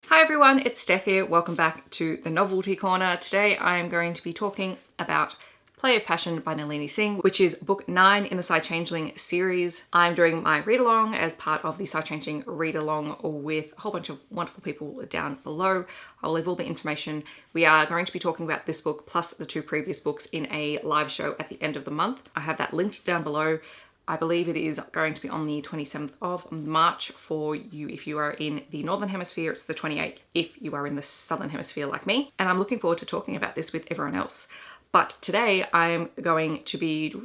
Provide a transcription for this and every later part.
Hi everyone, it's Steph here. Welcome back to the Noveltea Corner. Today I am going to be talking about Play of Passion by Nalini Singh, which is book 9 in the Psy-Changeling series. I'm doing my read-along as part of the Psy-Changeling read-along with a whole bunch of wonderful people down below. I'll leave all the information. We are going to be talking about this book plus the 2 previous books in a live show at the end of the month. I have that linked down below. I believe it is going to be on the 27th of March for you if you are in the Northern Hemisphere. It's the 28th if you are in the Southern Hemisphere like me. And I'm looking forward to talking about this with everyone else. But today I'm going to be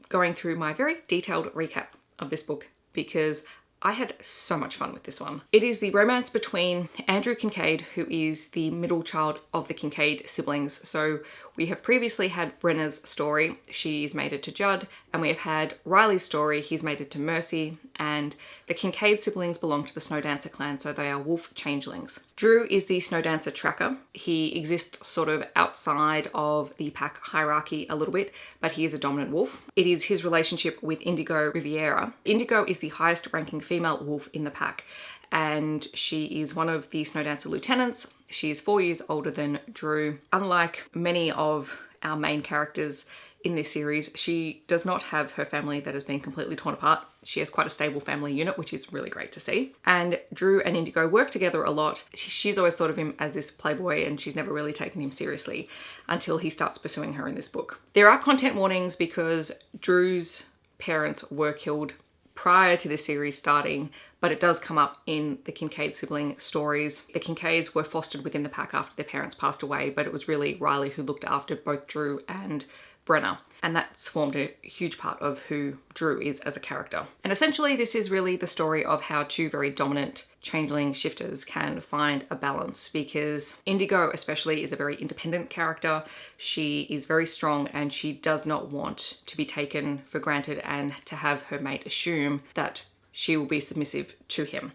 going through my very detailed recap of this book because I had so much fun with this one. It is the romance between Andrew Kincaid, who is the middle child of the Kincaid siblings. So we have previously had Brenna's story, she's mated to Judd, and we have had Riley's story, he's mated to Mercy, and the Kincaid siblings belong to the Snowdancer clan, so they are wolf changelings. Drew is the Snowdancer tracker. He exists sort of outside of the pack hierarchy a little bit, but he is a dominant wolf. It is his relationship with Indigo Riviera. Indigo is the highest ranking female wolf in the pack, and she is one of the Snowdancer lieutenants. She is 4 years older than Drew. Unlike many of our main characters in this series, she does not have her family that has been completely torn apart. She has quite a stable family unit, which is really great to see. And Drew and Indigo work together a lot. She's always thought of him as this playboy and she's never really taken him seriously until he starts pursuing her in this book. There are content warnings because Drew's parents were killed prior to this series starting, but it does come up in the Kincaid sibling stories. The Kincaids were fostered within the pack after their parents passed away, but it was really Riley who looked after both Drew and Brenna, and that's formed a huge part of who Drew is as a character. And essentially this is really the story of how 2 very dominant changeling shifters can find a balance, because Indigo especially is a very independent character. She is very strong and she does not want to be taken for granted and to have her mate assume that she will be submissive to him,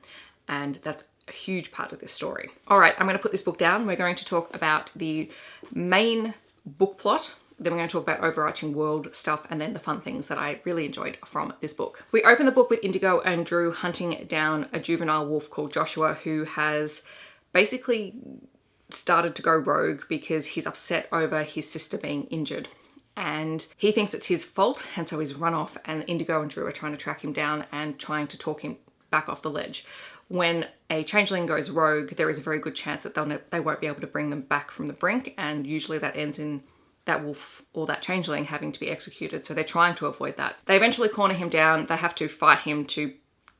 and that's a huge part of this story. All right, I'm going to put this book down. We're going to talk about the main book plot. Then we're going to talk about overarching world stuff and then the fun things that I really enjoyed from this book. We open the book with Indigo and Drew hunting down a juvenile wolf called Joshua, who has basically started to go rogue because he's upset over his sister being injured. And he thinks it's his fault, and so he's run off, and Indigo and Drew are trying to track him down and trying to talk him back off the ledge. When a changeling goes rogue, there is a very good chance that they won't be able to bring them back from the brink, and usually that ends in that wolf or that changeling having to be executed, so they're trying to avoid that. They eventually corner him down. They have to fight him to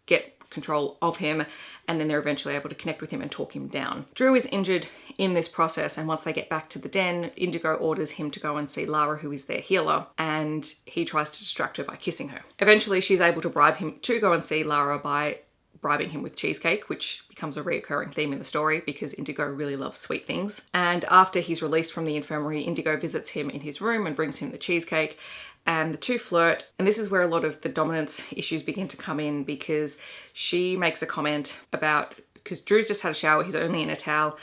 get control of him, and then they're eventually able to connect with him and talk him down. Drew is injured in this process, and once they get back to the den, Indigo orders him to go and see Lara, who is their healer, and he tries to distract her by kissing her. Eventually she's able to bribe him to go and see Lara by bribing him with cheesecake, which becomes a reoccurring theme in the story because Indigo really loves sweet things. And after he's released from the infirmary, Indigo visits him in his room and brings him the cheesecake, and the 2 flirt. And this is where a lot of the dominance issues begin to come in, because she makes a comment about, because Drew's just had a shower, he's only in a towel,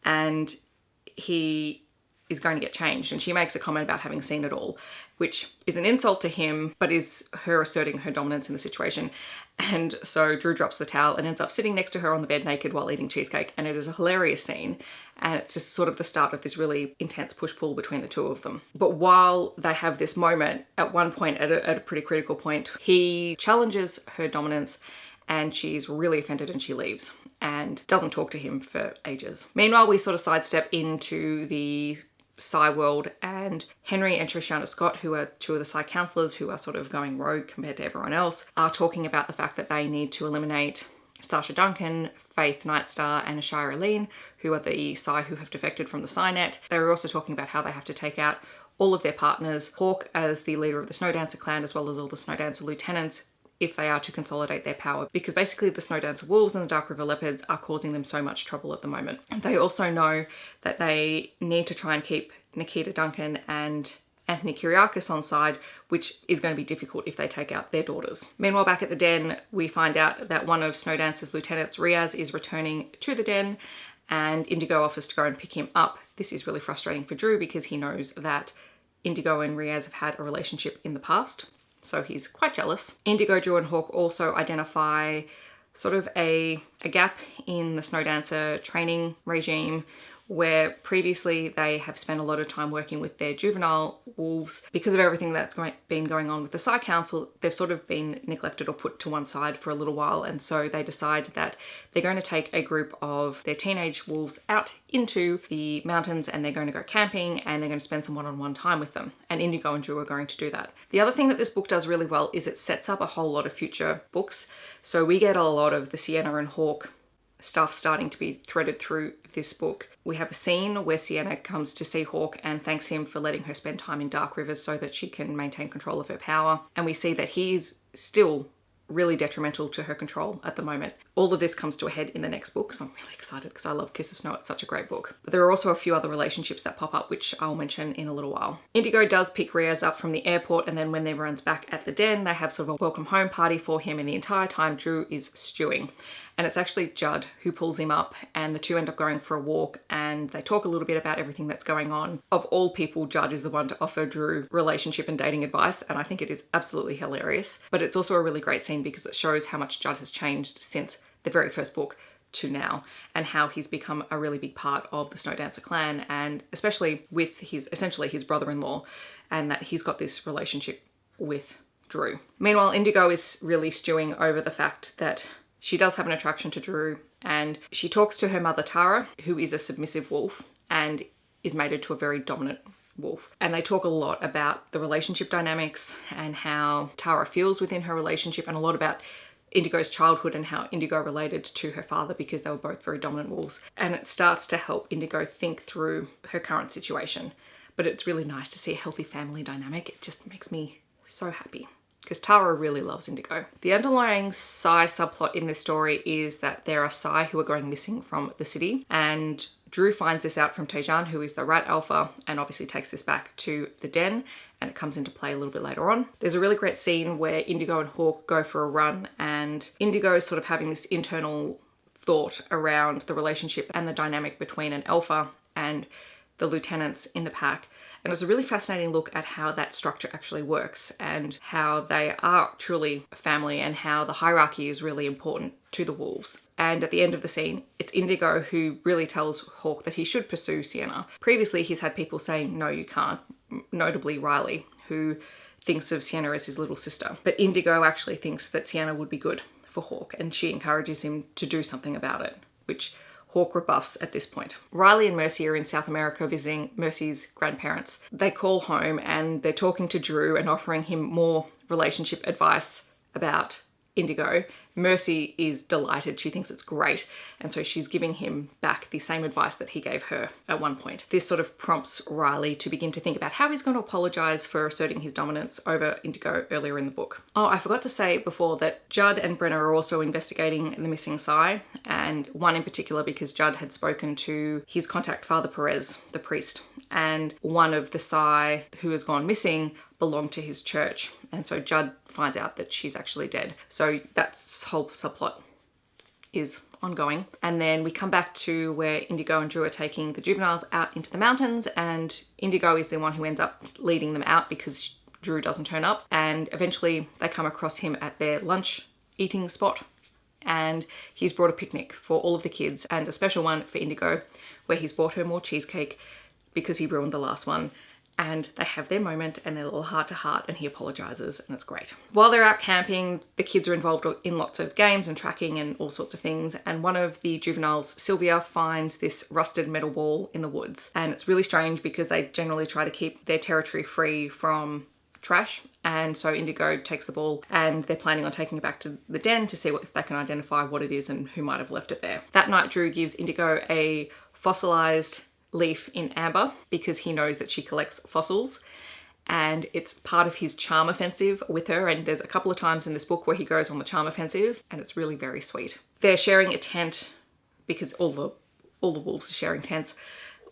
and he is going to get changed, and she makes a comment about having seen it all, which is an insult to him, but is her asserting her dominance in the situation. And so Drew drops the towel and ends up sitting next to her on the bed naked while eating cheesecake, and it is a hilarious scene, and it's just sort of the start of this really intense push-pull between the 2 of them. But while they have this moment, at one point, at a pretty critical point, he challenges her dominance and she's really offended and she leaves and doesn't talk to him for ages. Meanwhile, we sort of sidestep into the Psy world, and Henry and Trishana Scott, who are 2 of the Psy counselors who are sort of going rogue compared to everyone else, are talking about the fact that they need to eliminate Stasha Duncan, Faith Nightstar, and Ashira Lean, who are the Psy who have defected from the Psynet. They were also talking about how they have to take out all of their partners, Hawk as the leader of the Snowdancer clan, as well as all the Snowdancer lieutenants, if they are to consolidate their power, because basically the Snowdancer wolves and the Dark River leopards are causing them so much trouble at the moment. And they also know that they need to try and keep Nikita Duncan and Anthony Kyriakis on side, which is going to be difficult if they take out their daughters. Meanwhile, back at the den, we find out that one of Snowdancer's lieutenants, Riaz, is returning to the den, and Indigo offers to go and pick him up. This is really frustrating for Drew because he knows that Indigo and Riaz have had a relationship in the past, so he's quite jealous. Indigo, Drew and Hawk also identify sort of a gap in the Snow Dancer training regime, where previously they have spent a lot of time working with their juvenile wolves. Because of everything that's been going on with the Psy Council, they've sort of been neglected or put to one side for a little while, and so they decide that they're going to take a group of their teenage wolves out into the mountains, and they're going to go camping, and they're going to spend some one-on-one time with them. And Indigo and Drew are going to do that. The other thing that this book does really well is it sets up a whole lot of future books. So we get a lot of the Sienna and Hawk stuff starting to be threaded through this book. We have a scene where Sienna comes to see Hawk and thanks him for letting her spend time in Dark Rivers so that she can maintain control of her power. And we see that he's still really detrimental to her control at the moment. All of this comes to a head in the next book, so I'm really excited because I love Kiss of Snow. It's such a great book. But there are also a few other relationships that pop up, which I'll mention in a little while. Indigo does pick Riaz up from the airport, and then when everyone's back at the den, they have sort of a welcome home party for him, and the entire time Drew is stewing. And it's actually Judd who pulls him up, and the two end up going for a walk, and they talk a little bit about everything that's going on. Of all people, Judd is the one to offer Drew relationship and dating advice, and I think it is absolutely hilarious. But it's also a really great scene because it shows how much Judd has changed since the very first book to now, and how he's become a really big part of the Snow Dancer clan, and especially with essentially his brother-in-law, and that he's got this relationship with Drew. Meanwhile, Indigo is really stewing over the fact that she does have an attraction to Drew, and she talks to her mother Tara, who is a submissive wolf and is mated to a very dominant wolf. And they talk a lot about the relationship dynamics and how Tara feels within her relationship, and a lot about Indigo's childhood and how Indigo related to her father because they were both very dominant wolves. And it starts to help Indigo think through her current situation. But it's really nice to see a healthy family dynamic. It just makes me so happy, because Tara really loves Indigo. The underlying Psy subplot in this story is that there are Psy who are going missing from the city, and Drew finds this out from Tejan, who is the rat alpha, and obviously takes this back to the den, and it comes into play a little bit later on. There's a really great scene where Indigo and Hawk go for a run, and Indigo is sort of having this internal thought around the relationship and the dynamic between an alpha and the lieutenants in the pack. And it's a really fascinating look at how that structure actually works, and how they are truly a family, and how the hierarchy is really important to the wolves. And at the end of the scene, it's Indigo who really tells Hawk that he should pursue Sienna. Previously, he's had people saying, no, you can't, notably Riley, who thinks of Sienna as his little sister. But Indigo actually thinks that Sienna would be good for Hawk, and she encourages him to do something about it, which Hawk rebuffs at this point. Riley and Mercy are in South America visiting Mercy's grandparents. They call home and they're talking to Drew and offering him more relationship advice about Indigo. Mercy is delighted. She thinks it's great. And so she's giving him back the same advice that he gave her at one point. This sort of prompts Riley to begin to think about how he's going to apologize for asserting his dominance over Indigo earlier in the book. Oh, I forgot to say before that Judd and Brenna are also investigating the missing Psy, and one in particular because Judd had spoken to his contact Father Perez, the priest, and one of the Psy who has gone missing belonged to his church. And so Judd finds out that she's actually dead. So that whole subplot is ongoing. And then we come back to where Indigo and Drew are taking the juveniles out into the mountains, and Indigo is the one who ends up leading them out because Drew doesn't turn up. And eventually they come across him at their lunch eating spot, and he's brought a picnic for all of the kids, and a special one for Indigo where he's bought her more cheesecake because he ruined the last one. And they have their moment and their little heart-to-heart, and he apologizes, and it's great. While they're out camping, the kids are involved in lots of games and tracking and all sorts of things, and one of the juveniles, Sylvia, finds this rusted metal ball in the woods. And it's really strange because they generally try to keep their territory free from trash, and so Indigo takes the ball, and they're planning on taking it back to the den to see if they can identify what it is and who might have left it there. That night, Drew gives Indigo a fossilized leaf in amber because he knows that she collects fossils, and it's part of his charm offensive with her. And there's a couple of times in this book where he goes on the charm offensive, and it's really very sweet. They're sharing a tent because all the wolves are sharing tents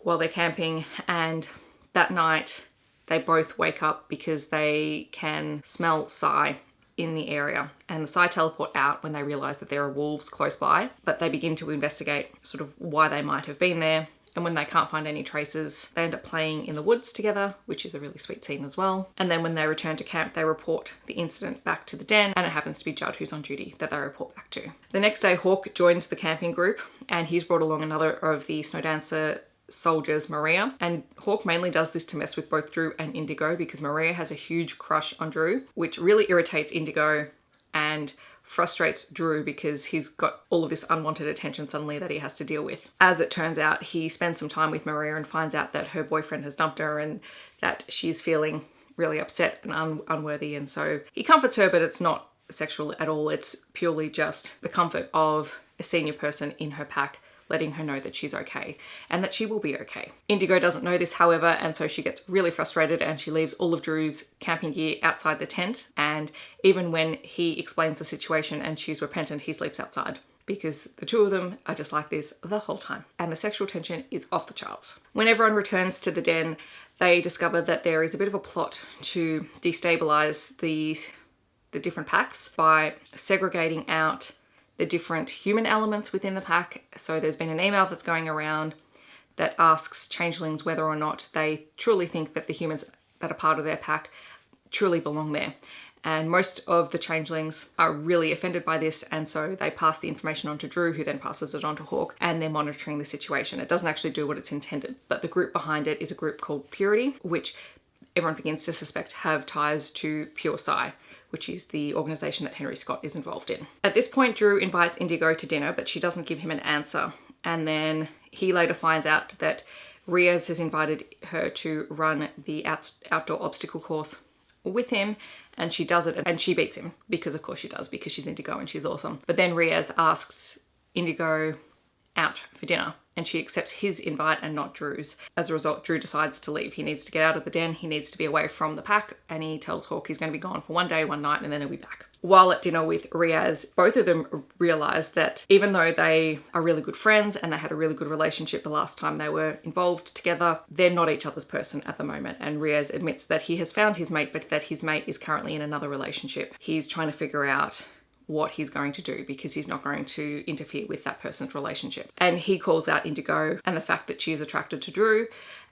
while they're camping, and that night they both wake up because they can smell Psy in the area, and the Psy teleport out when they realize that there are wolves close by. But they begin to investigate sort of why they might have been there, And when they can't find any traces, they end up playing in the woods together, which is a really sweet scene as well. And then when they return to camp, they report the incident back to the den, and it happens to be Judd who's on duty that they report back to. The next day, Hawk joins the camping group, and he's brought along another of the Snowdancer soldiers, Maria. And Hawk mainly does this to mess with both Drew and Indigo, because Maria has a huge crush on Drew, which really irritates Indigo and frustrates Drew because he's got all of this unwanted attention suddenly that he has to deal with. As it turns out, he spends some time with Maria and finds out that her boyfriend has dumped her and that she's feeling really upset and unworthy. And so he comforts her, but it's not sexual at all. It's purely just the comfort of a senior person in her pack letting her know that she's okay and that she will be okay. Indigo doesn't know this, however, and so she gets really frustrated and she leaves all of Drew's camping gear outside the tent. And even when he explains the situation and she's repentant, he sleeps outside, because the two of them are just like this the whole time. And the sexual tension is off the charts. When everyone returns to the den, they discover that there is a bit of a plot to destabilize the different packs by segregating out the different human elements within the pack. So there's been an email that's going around that asks changelings whether or not they truly think that the humans that are part of their pack truly belong there. And most of the changelings are really offended by this, and so they pass the information on to Drew, who then passes it on to Hawk, and they're monitoring the situation. It doesn't actually do what it's intended, but the group behind it is a group called Purity, which everyone begins to suspect have ties to Pure Psy, which is the organisation that Henry Scott is involved in. At this point, Drew invites Indigo to dinner, but she doesn't give him an answer. And then he later finds out that Riaz has invited her to run the outdoor obstacle course with him, and she does it, and she beats him, because of course she does, because she's Indigo and she's awesome. But then Riaz asks Indigo out for dinner, and she accepts his invite and not Drew's. As a result, Drew decides to leave. He needs to get out of the den, he needs to be away from the pack, and he tells Hawk he's going to be gone for one day, one night, and then he'll be back. While at dinner with Riaz, both of them realize that even though they are really good friends and they had a really good relationship the last time they were involved together, they're not each other's person at the moment. And Riaz admits that he has found his mate, but that his mate is currently in another relationship. He's trying to figure out what he's going to do, because he's not going to interfere with that person's relationship. And he calls out Indigo and the fact that she is attracted to Drew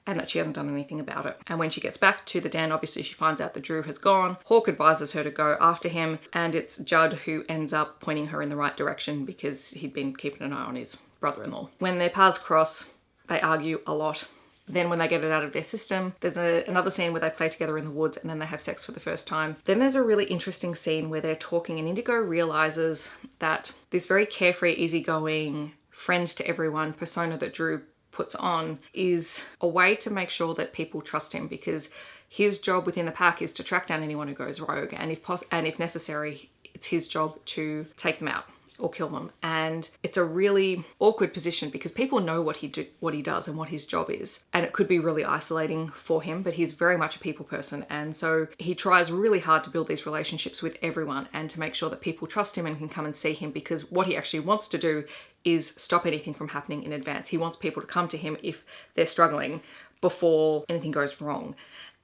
and that she hasn't done anything about it. And when she gets back to the den, obviously she finds out that Drew has gone. Hawk advises her to go after him, and it's Judd who ends up pointing her in the right direction because he'd been keeping an eye on his brother-in-law. When their paths cross, they argue a lot. Then when they get it out of their system, there's another scene where they play together in the woods, and then they have sex for the first time. Then there's a really interesting scene where they're talking, and Indigo realizes that this very carefree, easygoing, friend to everyone persona that Drew puts on is a way to make sure that people trust him, because his job within the pack is to track down anyone who goes rogue, and if necessary, it's his job to take them out or kill them. And it's a really awkward position because people know what he does and what his job is, and it could be really isolating for him, but he's very much a people person, and so he tries really hard to build these relationships with everyone and to make sure that people trust him and can come and see him, because what he actually wants to do is stop anything from happening in advance. He wants people to come to him if they're struggling before anything goes wrong.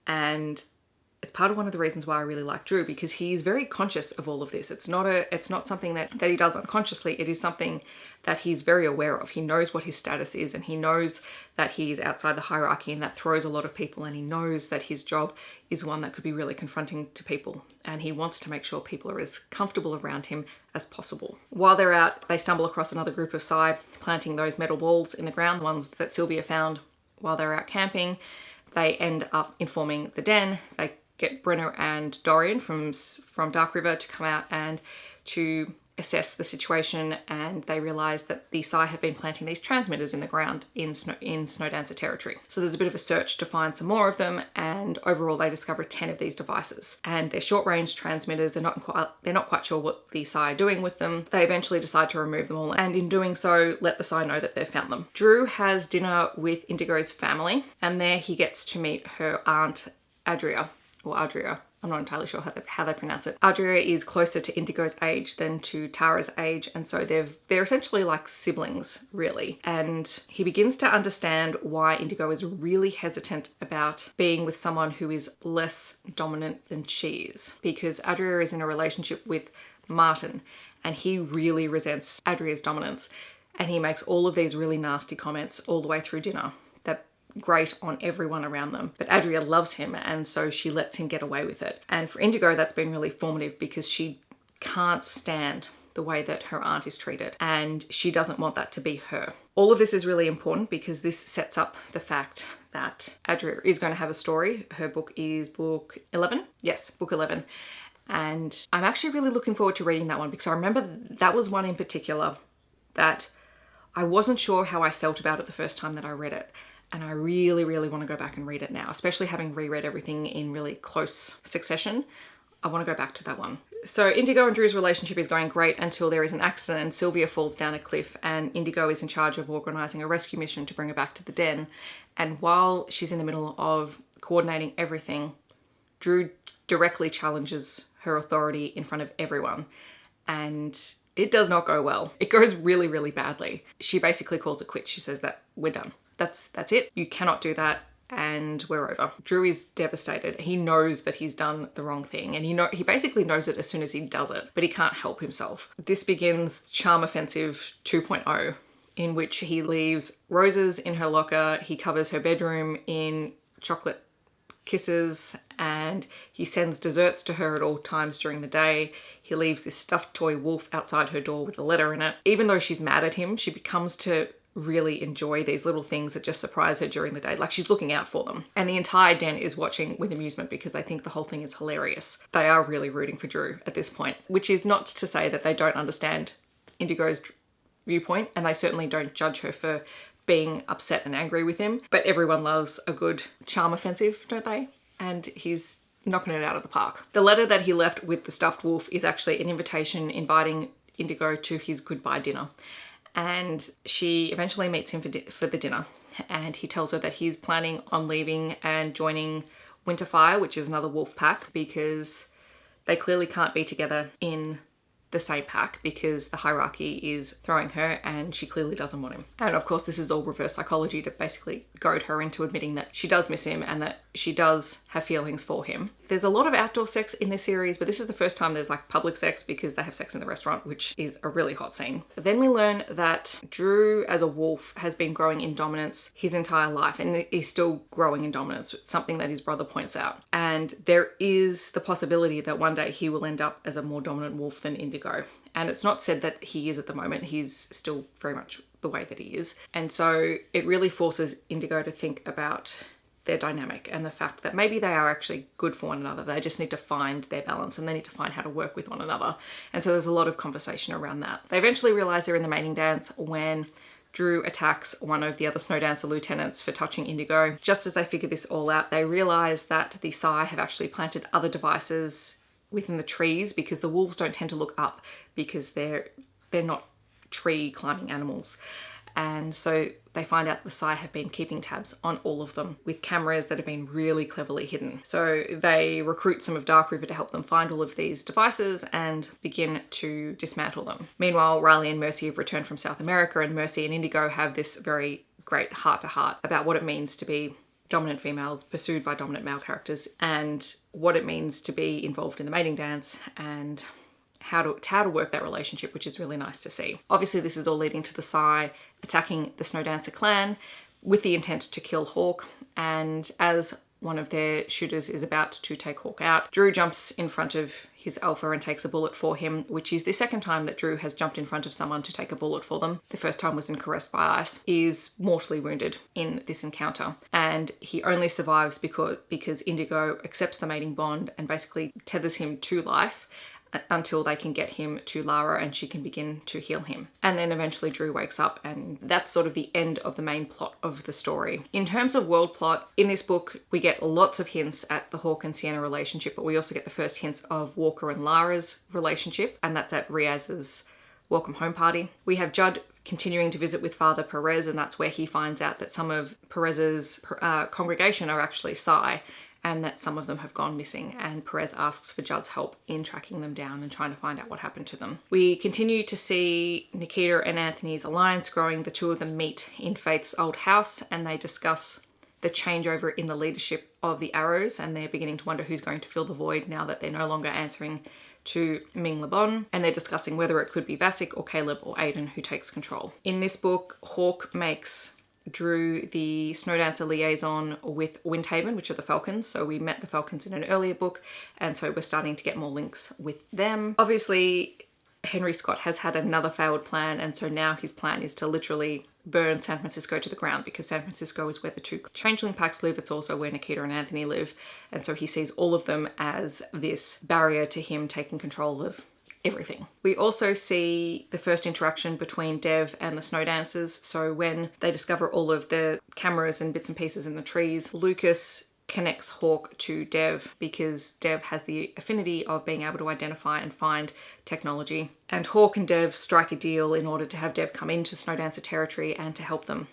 And it's part of one of the reasons why I really like Drew, because he's very conscious of all of this. It's not something that he does unconsciously. It is something that he's very aware of. He knows what his status is, and he knows that he's outside the hierarchy, and that throws a lot of people, and he knows that his job is one that could be really confronting to people, and he wants to make sure people are as comfortable around him as possible. While they're out, they stumble across another group of Psy planting those metal balls in the ground, the ones that Sylvia found while they were out camping. They end up informing the den. They get Brenner and Dorian from Dark River to come out and to assess the situation, and they realise that the Psy have been planting these transmitters in the ground in Snowdancer territory. So there's a bit of a search to find some more of them, and overall they discover 10 of these devices. And they're short-range transmitters. They're not quite sure what the Psy are doing with them. They eventually decide to remove them all, and in doing so, let the Psy know that they've found them. Drew has dinner with Indigo's family, and there he gets to meet her aunt Adria. Or Adria, I'm not entirely sure how they pronounce it. Adria is closer to Indigo's age than to Tara's age, and so they're essentially like siblings, really. And he begins to understand why Indigo is really hesitant about being with someone who is less dominant than she is, because Adria is in a relationship with Martin, and he really resents Adria's dominance. And he makes all of these really nasty comments all the way through dinner that grate on everyone around them. But Adria loves him, and so she lets him get away with it. And for Indigo, that's been really formative because she can't stand the way that her aunt is treated, and she doesn't want that to be her. All of this is really important because this sets up the fact that Adria is going to have a story. Her book is book 11. Yes, book 11. And I'm actually really looking forward to reading that one because I remember that was one in particular that I wasn't sure how I felt about it the first time that I read it. And I really, really want to go back and read it now, especially having reread everything in really close succession. I want to go back to that one. So Indigo and Drew's relationship is going great until there is an accident and Sylvia falls down a cliff, and Indigo is in charge of organising a rescue mission to bring her back to the den. And while she's in the middle of coordinating everything, Drew directly challenges her authority in front of everyone. And it does not go well. It goes really, really badly. She basically calls it quits. She says that we're done. That's it. You cannot do that. And we're over. Drew is devastated. He knows that he's done the wrong thing, and he basically knows it as soon as he does it, but he can't help himself. This begins Charm Offensive 2.0, in which he leaves roses in her locker, he covers her bedroom in chocolate kisses, and he sends desserts to her at all times during the day. He leaves this stuffed toy wolf outside her door with a letter in it. Even though she's mad at him, she becomes to really enjoy these little things that just surprise her during the day. Like, she's looking out for them. And the entire den is watching with amusement because they think the whole thing is hilarious. They are really rooting for Drew at this point, which is not to say that they don't understand Indigo's viewpoint, and they certainly don't judge her for being upset and angry with him. But everyone loves a good charm offensive, don't they? And he's knocking it out of the park. The letter that he left with the stuffed wolf is actually an invitation inviting Indigo to his goodbye dinner. And she eventually meets him for the dinner, and he tells her that he's planning on leaving and joining Winterfire, which is another wolf pack, because they clearly can't be together in the same pack because the hierarchy is throwing her and she clearly doesn't want him. And of course, this is all reverse psychology to basically goad her into admitting that she does miss him and that she does have feelings for him. There's a lot of outdoor sex in this series, but this is the first time there's like public sex because they have sex in the restaurant, which is a really hot scene. Then we learn that Drew as a wolf has been growing in dominance his entire life, and he's still growing in dominance. It's something that his brother points out. And there is the possibility that one day he will end up as a more dominant wolf than Indigo. And it's not said that he is at the moment. He's still very much the way that he is. And so it really forces Indigo to think about their dynamic and the fact that maybe they are actually good for one another. They just need to find their balance and they need to find how to work with one another. And so there's a lot of conversation around that. They eventually realize they're in the mating dance when Drew attacks one of the other Snow Dancer lieutenants for touching Indigo. Just as they figure this all out, they realize that the Psy have actually planted other devices within the trees because the wolves don't tend to look up because they're not tree climbing animals. And so they find out the Psy have been keeping tabs on all of them with cameras that have been really cleverly hidden. So they recruit some of Dark River to help them find all of these devices and begin to dismantle them. Meanwhile, Riley and Mercy have returned from South America, and Mercy and Indigo have this very great heart-to-heart about what it means to be dominant females pursued by dominant male characters and what it means to be involved in the mating dance and how to work that relationship, which is really nice to see. Obviously, this is all leading to the Psy attacking the Snow Dancer clan with the intent to kill Hawk. And as one of their shooters is about to take Hawk out, Drew jumps in front of his alpha and takes a bullet for him, which is the second time that Drew has jumped in front of someone to take a bullet for them. The first time was in Caressed by Ice. He is mortally wounded in this encounter, and he only survives because Indigo accepts the mating bond and basically tethers him to life until they can get him to Lara and she can begin to heal him. And then eventually Drew wakes up, and that's sort of the end of the main plot of the story. In terms of world plot, in this book, we get lots of hints at the Hawk and Sienna relationship, but we also get the first hints of Walker and Lara's relationship, and that's at Riaz's welcome home party. We have Judd continuing to visit with Father Perez, and that's where he finds out that some of Perez's congregation are actually Psy, and that some of them have gone missing, and Perez asks for Judd's help in tracking them down and trying to find out what happened to them. We continue to see Nikita and Anthony's alliance growing. The two of them meet in Faith's old house and they discuss the changeover in the leadership of the Arrows, and they're beginning to wonder who's going to fill the void now that they're no longer answering to Ming Lebon, and they're discussing whether it could be Vasek or Caleb or Aiden who takes control. In this book, Hawk makes Drew the Snowdancer liaison with Windhaven, which are the Falcons. So we met the Falcons in an earlier book, and so we're starting to get more links with them. Obviously, Henry Scott has had another failed plan, and so now his plan is to literally burn San Francisco to the ground, because San Francisco is where the two changeling packs live. It's also where Nikita and Anthony live, and so he sees all of them as this barrier to him taking control of everything. We also see the first interaction between Dev and the Snowdancers. So when they discover all of the cameras and bits and pieces in the trees, Lucas connects Hawk to Dev because Dev has the affinity of being able to identify and find technology. And Hawk and Dev strike a deal in order to have Dev come into Snowdancer territory and to help them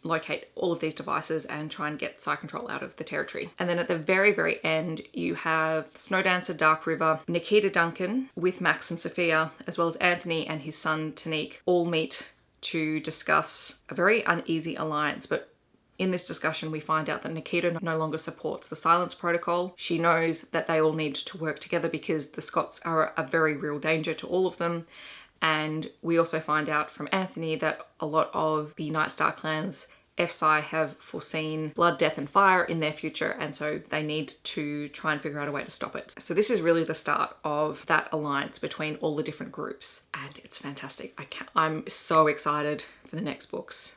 locate all of these devices and try and get Psy control out of the territory. And then at the very, very end, you have Snowdancer Dark River, Nikita Duncan with Max and Sophia, as well as Anthony and his son Tanique, all meet to discuss a very uneasy alliance. But in this discussion, we find out that Nikita no longer supports the silence protocol. She knows that they all need to work together because the Scots are a very real danger to all of them. And we also find out from Anthony that a lot of the Nightstar clan's FSI have foreseen blood, death and fire in their future, and so they need to try and figure out a way to stop it. So this is really the start of that alliance between all the different groups, and it's fantastic. I'm so excited for the next books.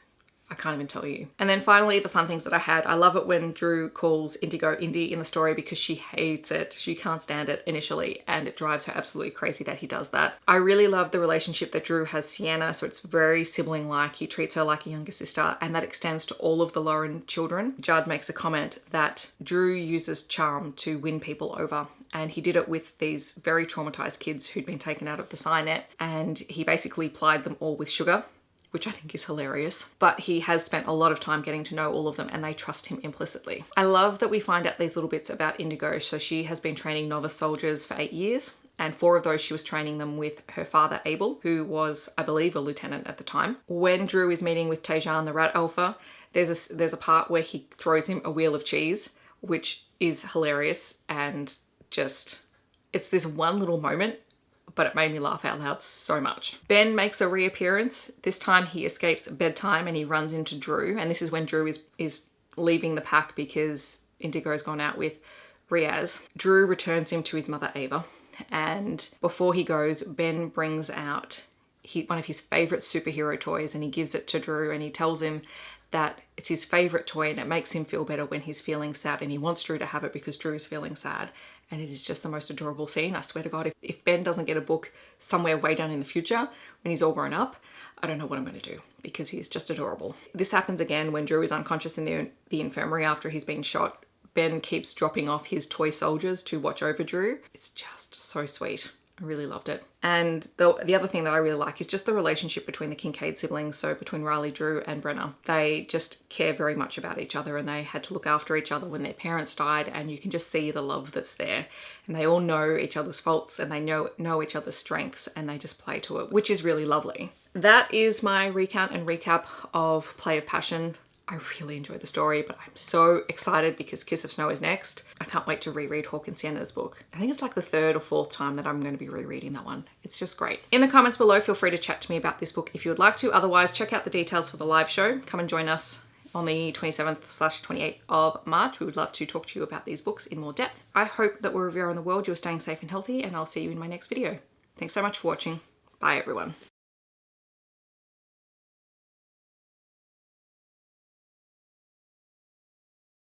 I can't even tell you. And then finally, the fun things that I had. I love it when Drew calls Indigo Indy in the story because she hates it. She can't stand it initially, and it drives her absolutely crazy that he does that. I really love the relationship that Drew has Sienna, so it's very sibling-like. He treats her like a younger sister, and that extends to all of the Lauren children. Judd makes a comment that Drew uses charm to win people over, and he did it with these very traumatized kids who'd been taken out of the Psy net, and he basically plied them all with sugar, which I think is hilarious. But he has spent a lot of time getting to know all of them, and they trust him implicitly. I love that we find out these little bits about Indigo. So she has been training novice soldiers for 8 years, and 4 of those she was training them with her father Abel, who was, I believe, a lieutenant at the time. When Drew is meeting with Tejan, the rat alpha, there's a part where he throws him a wheel of cheese, which is hilarious, and just, it's this one little moment, but it made me laugh out loud so much. Ben makes a reappearance. This time he escapes bedtime and he runs into Drew. And this is when Drew is leaving the pack because Indigo's gone out with Riaz. Drew returns him to his mother Ava. And before he goes, Ben brings out one of his favorite superhero toys, and he gives it to Drew, and he tells him that it's his favorite toy and it makes him feel better when he's feeling sad, and he wants Drew to have it because Drew is feeling sad. And it is just the most adorable scene. I swear to God, if Ben doesn't get a book somewhere way down in the future when he's all grown up, I don't know what I'm going to do, because he's just adorable. This happens again when Drew is unconscious in the infirmary after he's been shot. Ben keeps dropping off his toy soldiers to watch over Drew. It's just so sweet. I really loved it. And the other thing that I really like is just the relationship between the Kincaid siblings. So between Riley, Drew and Brenna, they just care very much about each other, and they had to look after each other when their parents died, and you can just see the love that's there. And they all know each other's faults, and they know each other's strengths, and they just play to it, which is really lovely. That is my recount and recap of Play of Passion. I really enjoyed the story, but I'm so excited because Kiss of Snow is next. I can't wait to reread Hawk and Sienna's book. I think it's like the 3rd or 4th time that I'm going to be rereading that one. It's just great. In the comments below, feel free to chat to me about this book if you would like to. Otherwise, check out the details for the live show. Come and join us on the 27th/28th of March. We would love to talk to you about these books in more depth. I hope that wherever you are in the world, you're staying safe and healthy, and I'll see you in my next video. Thanks so much for watching. Bye, everyone.